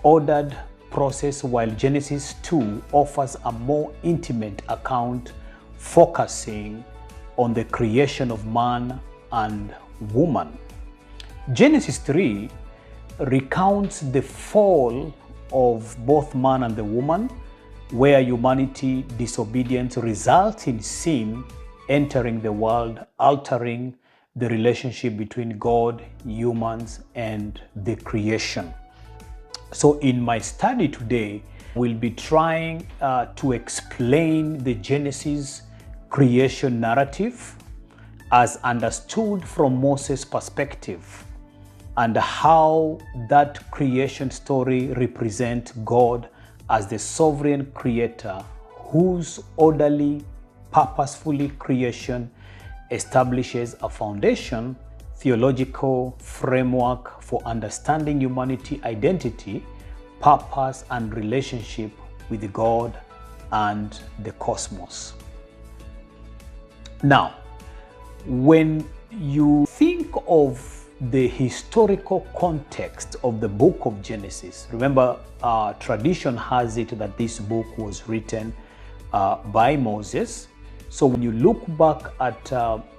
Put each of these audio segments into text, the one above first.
ordered process, while Genesis 2 offers a more intimate account focusing on the creation of man and woman. Genesis 3 recounts the fall of both man and the woman, where humanity disobedience results in sin entering the world, altering the relationship between God, humans, and the creation. So in my study today, we'll be trying to explain the Genesis creation narrative as understood from Moses' perspective, and how that creation story represents God as the sovereign creator whose orderly, purposefully creation establishes a foundation, theological framework for understanding humanity identity, purpose, and relationship with God and the cosmos. Now, when you think of the historical context of the book of Genesis, remember, tradition has it that this book was written by Moses. So when you look back at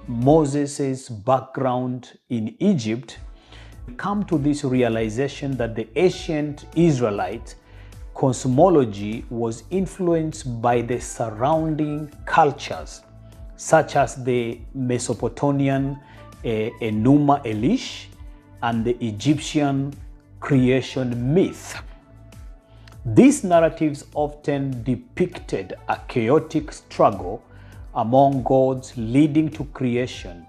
Moses' background in Egypt, you come to this realization that the ancient Israelite cosmology was influenced by the surrounding cultures, such as the Mesopotamian Enuma Elish and the Egyptian creation myth. These narratives often depicted a chaotic struggle among gods leading to creation,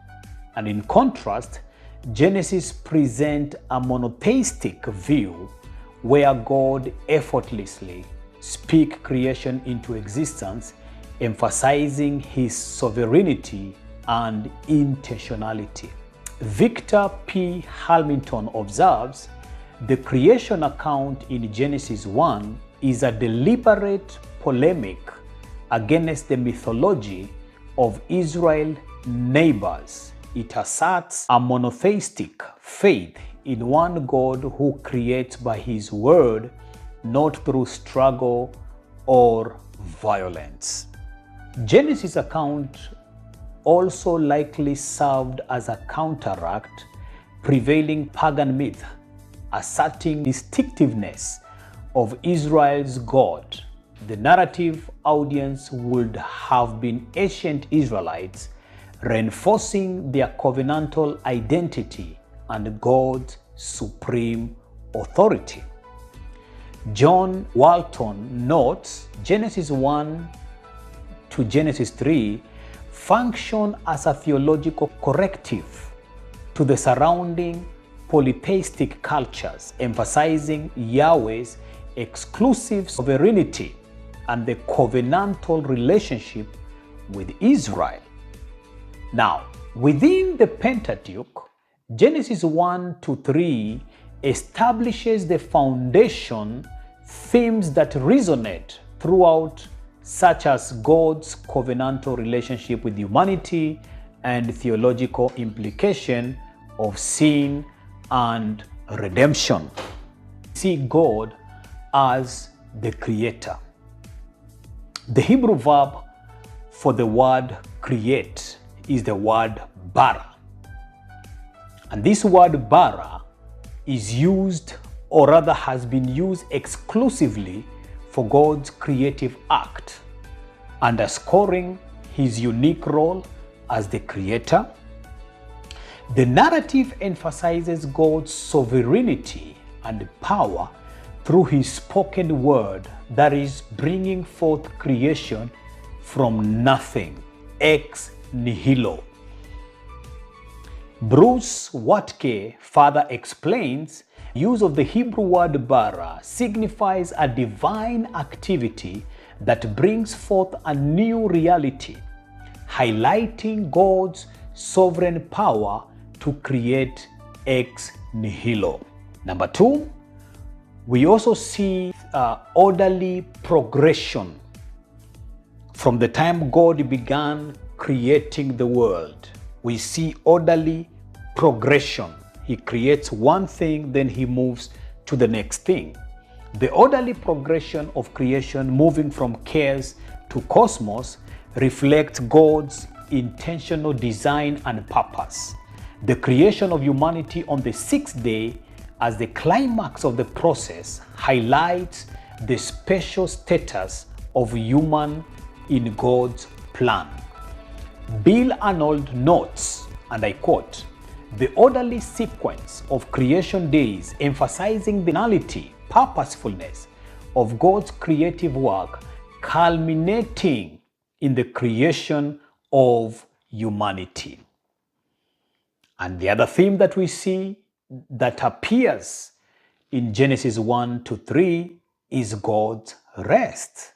and in contrast, Genesis presents a monotheistic view where God effortlessly speaks creation into existence, emphasizing his sovereignty and intentionality. Victor P. Hamilton observes, the creation account in Genesis 1 is a deliberate polemic against the mythology of Israel's neighbors. It asserts a monotheistic faith in one God who creates by his word, not through struggle or violence. Genesis account also likely served as a counteract prevailing pagan myth, asserting distinctiveness of Israel's God. The narrative audience would have been ancient Israelites, reinforcing their covenantal identity and God's supreme authority. John Walton notes Genesis 1 to Genesis 3 function as a theological corrective to the surrounding polytheistic cultures, emphasizing Yahweh's exclusive sovereignty and the covenantal relationship with Israel. Now, within the Pentateuch, Genesis 1 to 3 establishes the foundation themes that resonate throughout, such as God's covenantal relationship with humanity and theological implication of sin and redemption. See God as the creator. The Hebrew verb for the word create is the word bara. And this word bara is used, or rather has been used exclusively for God's creative act, underscoring his unique role as the creator. The narrative emphasizes God's sovereignty and power through his spoken word, that is, bringing forth creation from nothing, ex nihilo. Bruce Watke further explains, use of the Hebrew word bara signifies a divine activity that brings forth a new reality, highlighting God's sovereign power to create ex nihilo. Number two, we also see orderly progression. From the time God began creating the world, we see orderly progression. He creates one thing, then he moves to the next thing. The orderly progression of creation, moving from chaos to cosmos, reflects God's intentional design and purpose. The creation of humanity on the sixth day, as the climax of the process, highlights the special status of human in God's plan. Bill Arnold notes, and I quote, "The orderly sequence of creation days emphasizing the finality, purposefulness of God's creative work, culminating in the creation of humanity." And the other theme that we see that appears in Genesis 1 to 3 is God's rest.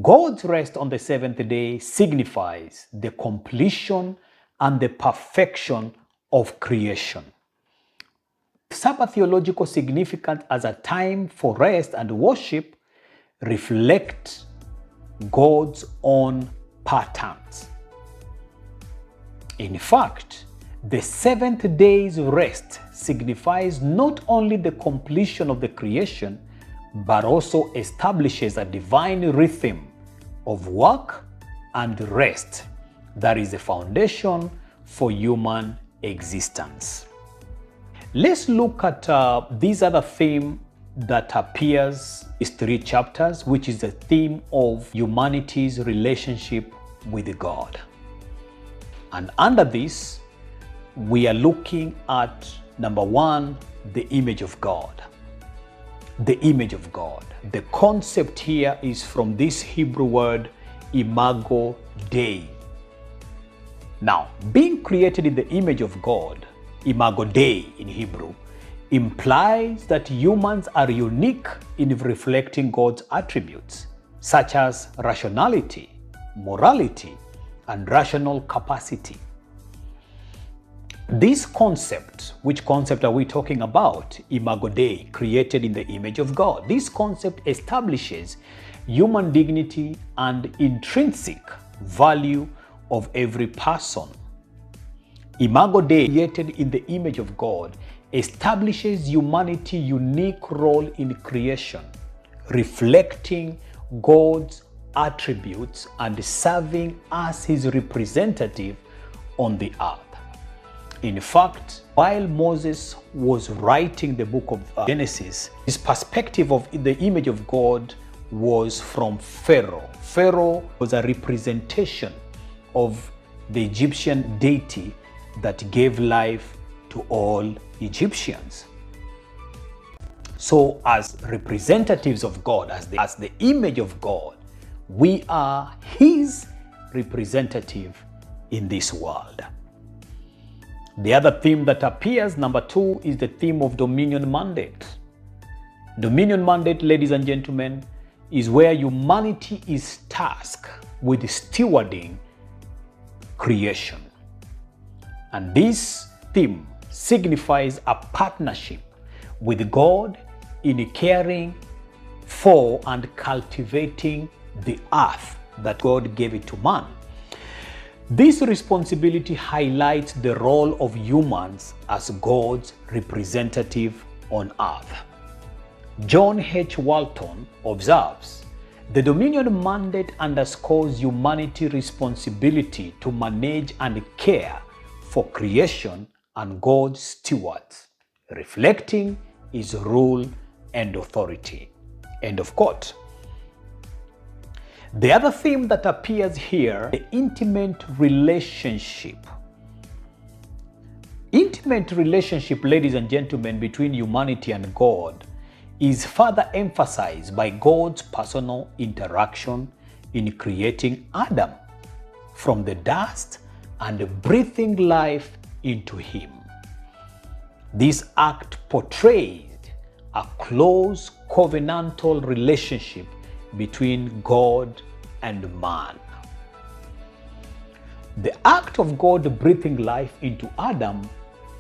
God's rest on the seventh day signifies the completion and the perfection of creation. Sabbath theological significance as a time for rest and worship reflect God's own patterns. In fact, the seventh day's rest signifies not only the completion of the creation, but also establishes a divine rhythm of work and rest that is the foundation for human existence. Let's look at this other theme that appears in 3 chapters, which is the theme of humanity's relationship with God. And under this, we are looking at number 1, the image of God. The image of God. The concept here is from this Hebrew word, imago Dei. Now, being created in the image of God, imago Dei in Hebrew, implies that humans are unique in reflecting God's attributes, such as rationality, morality, and rational capacity. This concept, which concept are we talking about? Imago Dei, created in the image of God. This concept establishes human dignity and intrinsic value of every person. Imago Dei, created in the image of God, establishes humanity's unique role in creation, reflecting God's attributes and serving as his representative on the earth. In fact, while Moses was writing the book of Genesis, his perspective of the image of God was from Pharaoh. Pharaoh was a representation of the Egyptian deity that gave life to all Egyptians. So as representatives of God, as the image of God, we are his representative in this world. The other theme that appears, number 2, is the theme of dominion mandate. Dominion mandate, ladies and gentlemen, is where humanity is tasked with stewarding creation. And this theme signifies a partnership with God in caring for and cultivating the earth that God gave it to man. This responsibility highlights the role of humans as God's representative on earth. John H. Walton observes, "The dominion mandate underscores humanity's responsibility to manage and care for creation and God's stewards, reflecting his rule and authority." End of quote. The other theme that appears here, the intimate relationship. Intimate relationship, ladies and gentlemen, between humanity and God is further emphasized by God's personal interaction in creating Adam from the dust and breathing life into him. This act portrayed a close covenantal relationship between God and man. The act of God breathing life into Adam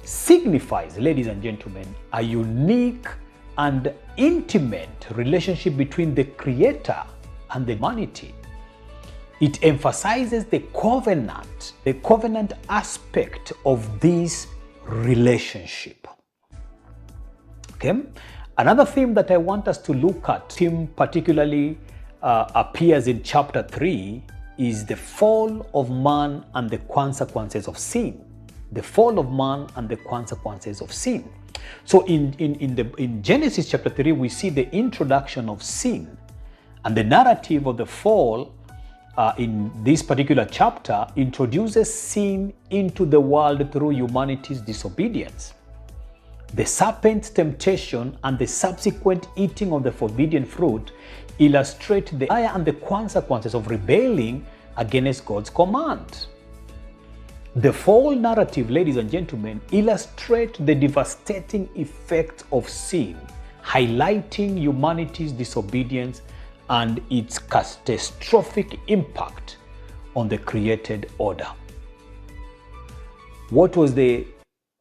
signifies, ladies and gentlemen, a unique and intimate relationship between the Creator and the humanity. It emphasizes the covenant aspect of this relationship. Okay? Another theme that I want us to look at, theme particularly appears in chapter 3, is the fall of man and the consequences of sin. The fall of man and the consequences of sin. So in Genesis chapter 3, we see the introduction of sin, and the narrative of the fall in this particular chapter introduces sin into the world through humanity's disobedience. The serpent's temptation and the subsequent eating of the forbidden fruit illustrate the desire and the consequences of rebelling against God's command. The fall narrative, ladies and gentlemen, illustrates the devastating effects of sin, highlighting humanity's disobedience and its catastrophic impact on the created order. What was the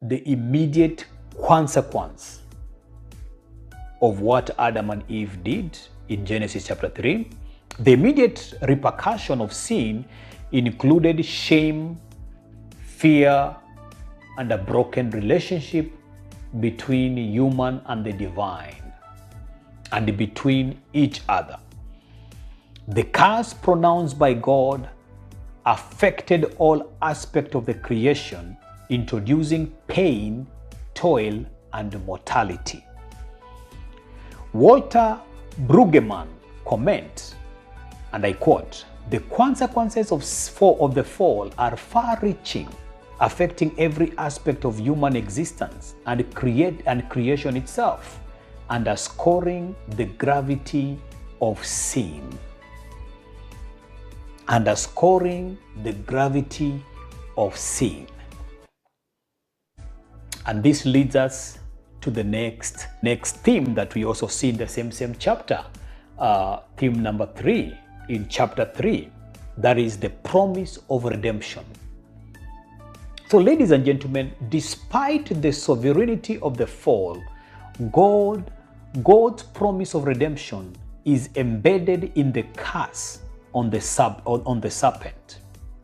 immediate consequence of what Adam and Eve did in Genesis chapter 3? The immediate repercussion of sin included shame, fear, and a broken relationship between human and the divine, and between each other. The curse pronounced by God affected all aspects of the creation, introducing pain, toil, and mortality. Walter Brueggemann comments, and I quote, "The consequences of the fall are far-reaching, affecting every aspect of human existence and creation itself, underscoring the gravity of sin." Underscoring the gravity of sin. And this leads us to the next theme that we also see in the same chapter, theme number 3 in chapter 3, that is the promise of redemption. So, ladies and gentlemen, despite the sovereignty of the fall, God's promise of redemption is embedded in the curse on the serpent,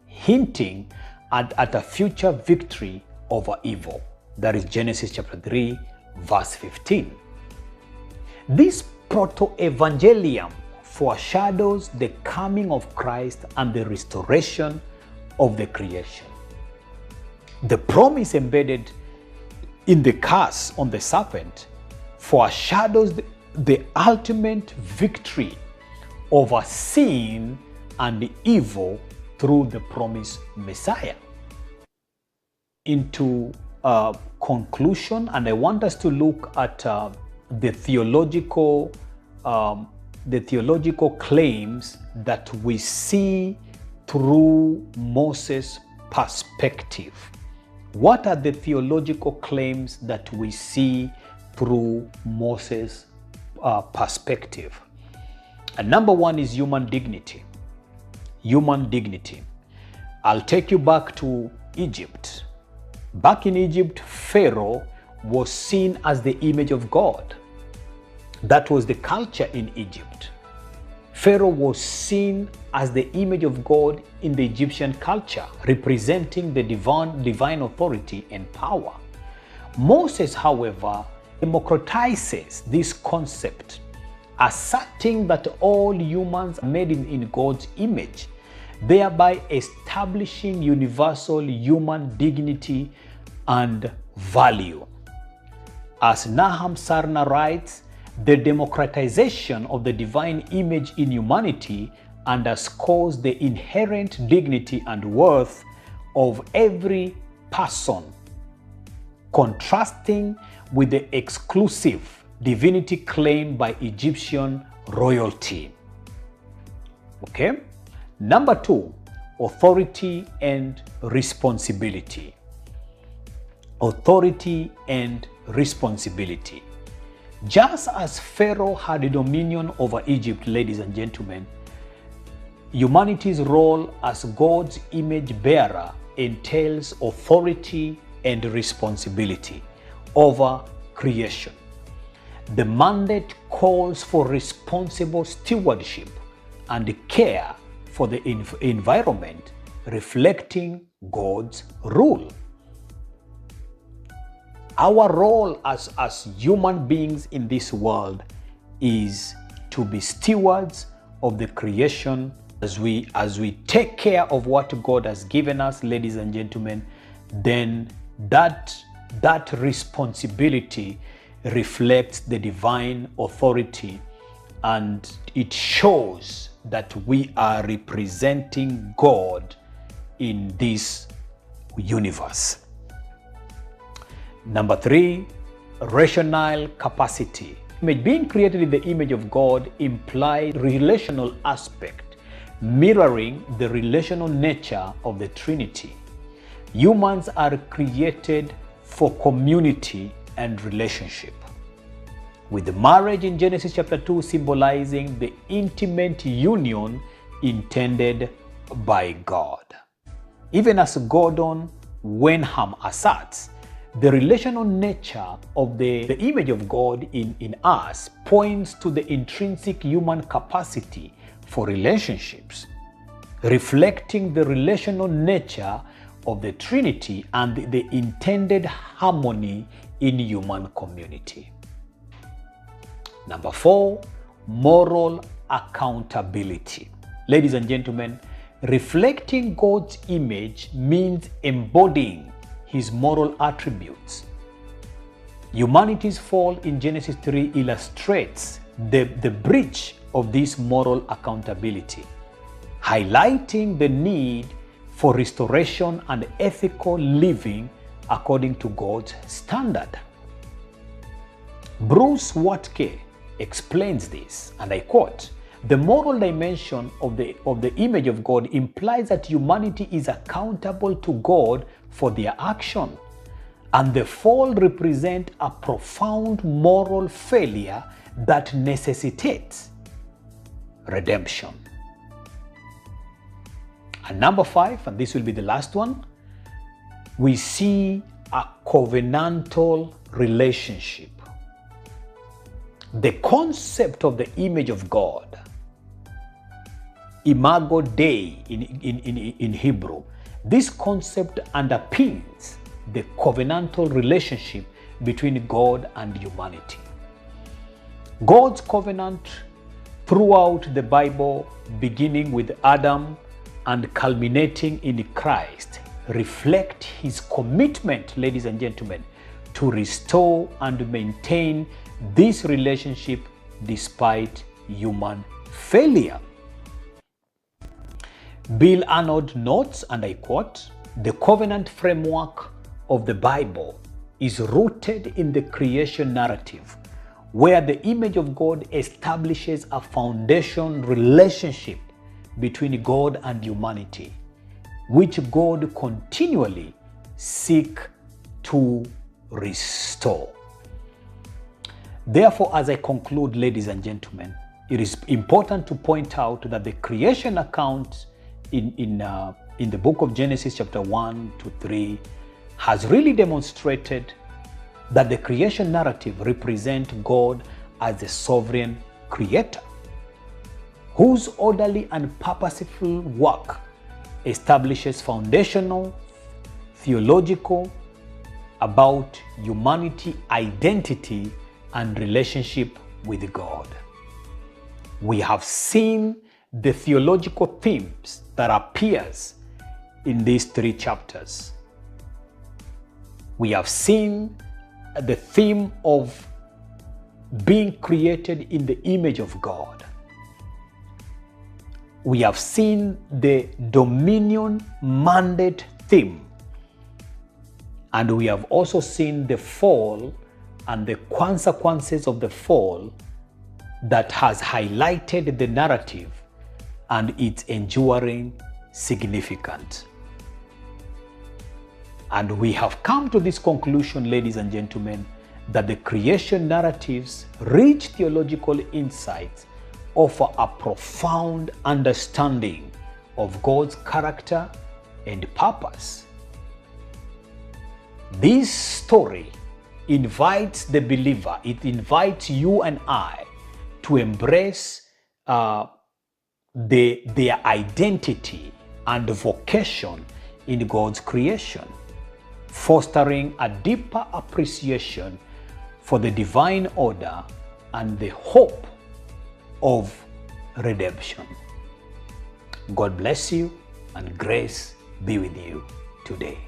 hinting at a future victory over evil. That is Genesis chapter 3, verse 15. This proto-evangelium foreshadows the coming of Christ and the restoration of the creation. The promise embedded in the curse on the serpent foreshadows the ultimate victory over sin and evil through the promised Messiah. Into conclusion, and I want us to look at the theological claims that we see through Moses' perspective. What are the theological claims that we see through Moses' perspective? And number one is human dignity. Human dignity. I'll take you back to Egypt. Back in Egypt, Pharaoh was seen as the image of God. That was the culture in Egypt. Pharaoh was seen as the image of God in the Egyptian culture, representing the divine authority and power. Moses, however, democratizes this concept, asserting that all humans are made in God's image, thereby establishing universal human dignity and value. As Nahum Sarna writes, the democratization of the divine image in humanity underscores the inherent dignity and worth of every person, contrasting with the exclusive divinity claimed by Egyptian royalty. Okay? Number two, authority and responsibility. Authority and responsibility. Just as Pharaoh had dominion over Egypt, ladies and gentlemen, humanity's role as God's image bearer entails authority and responsibility over creation. The mandate calls for responsible stewardship and care for the environment, reflecting God's rule. Our role as human beings in this world is to be stewards of the creation. As we take care of what God has given us, ladies and gentlemen, then that responsibility reflects the divine authority, and it shows that we are representing God in this universe. Number 3, rational capacity. Being created in the image of God implies relational aspect, mirroring the relational nature of the Trinity. Humans are created for community and relationship, with marriage in Genesis chapter 2 symbolizing the intimate union intended by God. Even as Gordon Wenham asserts, the relational nature of the image of God in us points to the intrinsic human capacity for relationships, reflecting the relational nature of the Trinity and the intended harmony in human community. Number 4, moral accountability. Ladies and gentlemen, reflecting God's image means embodying His moral attributes. Humanity's fall in Genesis 3 illustrates the breach of this moral accountability, highlighting the need for restoration and ethical living according to God's standard. Bruce Watke explains this, and I quote, "The moral dimension of the image of God implies that humanity is accountable to God for their action, and the fall represents a profound moral failure that necessitates redemption." And number 5, and this will be the last one, we see a covenantal relationship. The concept of the image of God, imago Dei in Hebrew, this concept underpins the covenantal relationship between God and humanity. God's covenant throughout the Bible, beginning with Adam and culminating in Christ, reflect His commitment, ladies and gentlemen, to restore and maintain this relationship despite human failure. Bill Arnold notes, and I quote, "The covenant framework of the Bible is rooted in the creation narrative, where the image of God establishes a foundation relationship between God and humanity, which God continually seeks to restore." Therefore, as I conclude, ladies and gentlemen, it is important to point out that the creation account in the book of Genesis chapter 1 to 3 has really demonstrated that the creation narrative represents God as the sovereign creator, whose orderly and purposeful work establishes foundational, theological, about humanity identity and relationship with God. We have seen the theological themes that appears in these 3 chapters. We have seen the theme of being created in the image of God. We have seen the dominion mandate theme. And we have also seen the fall and the consequences of the fall that has highlighted the narrative and its enduring significance. And we have come to this conclusion, ladies and gentlemen, that the creation narrative's rich theological insights offer a profound understanding of God's character and purpose. This story invites the believer, it invites you and I to embrace their identity and vocation in God's creation. fostering a deeper appreciation for the divine order and the hope of redemption. God bless you and grace be with you today.